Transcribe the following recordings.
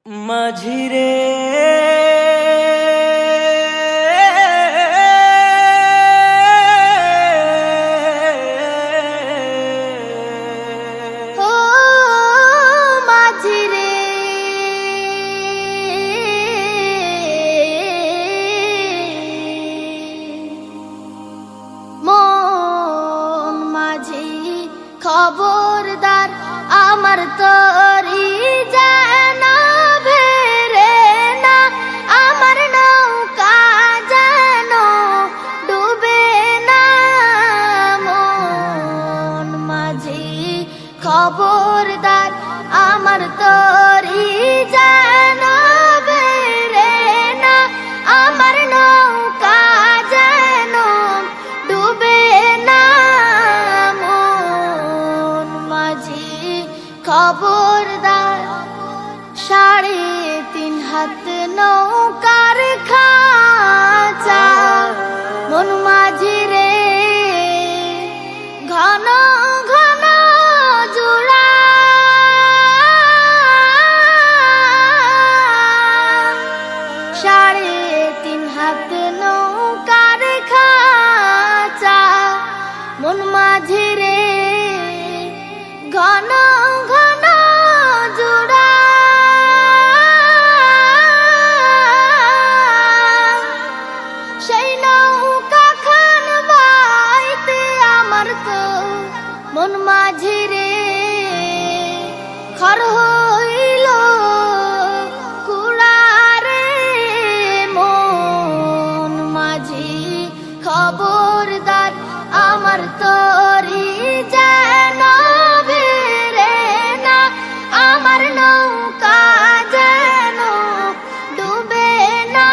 মাঝিরে ও মাঝিরে মন মাঝি খবরদার আমার তরি জানা ভেরে না আমার নৌকা যেন ডুবে না মন মাঝি খবরদার আমার তরি জানা ভেরে না আমার নৌকা যেন ডুবে না মন মাঝি খবরদার 3.5 হাত নৌকার খাঁচা মন মাঝি রে ঘন ঘন জোড়া 3.5 হাত নৌকার খাঁচা মন মাঝি রে ঘন ঘন জোড়া সেই নৌকা খান বাইতে আমার তো মন মাঝি রে খর হইল কুড়ারে মন মাঝি খবরদার আমার তরি যেন ভেরে না আমার নৌকা যেন ডুবে না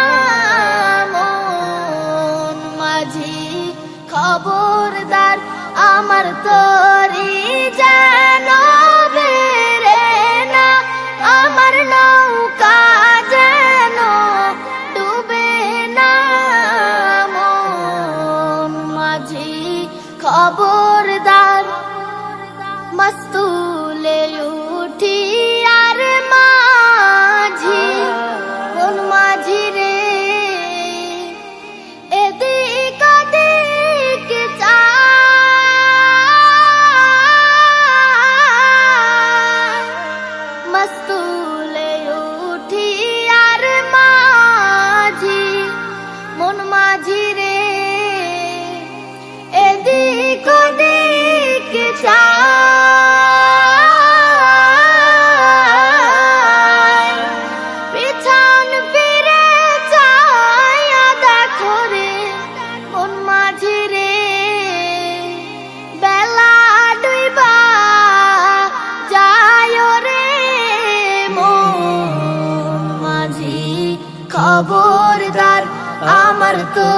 মন মাঝি খবরদার আমার তরি যেন ভেরে না আমার নৌকা যেন ডুবে না মন মাঝি খবরদার মস্তুলে উঠি আর মাঝি মন মাঝি রে এদিক ওদিক মস্তুলে উঠি আর মাঝি মন মাঝি রে এদিক ওদিক পিছন ফিরে চায়া দেখো রে মন মাঝি রে বেলা ডুইবা যায় রে মন মাঝি খবরদার আমার তো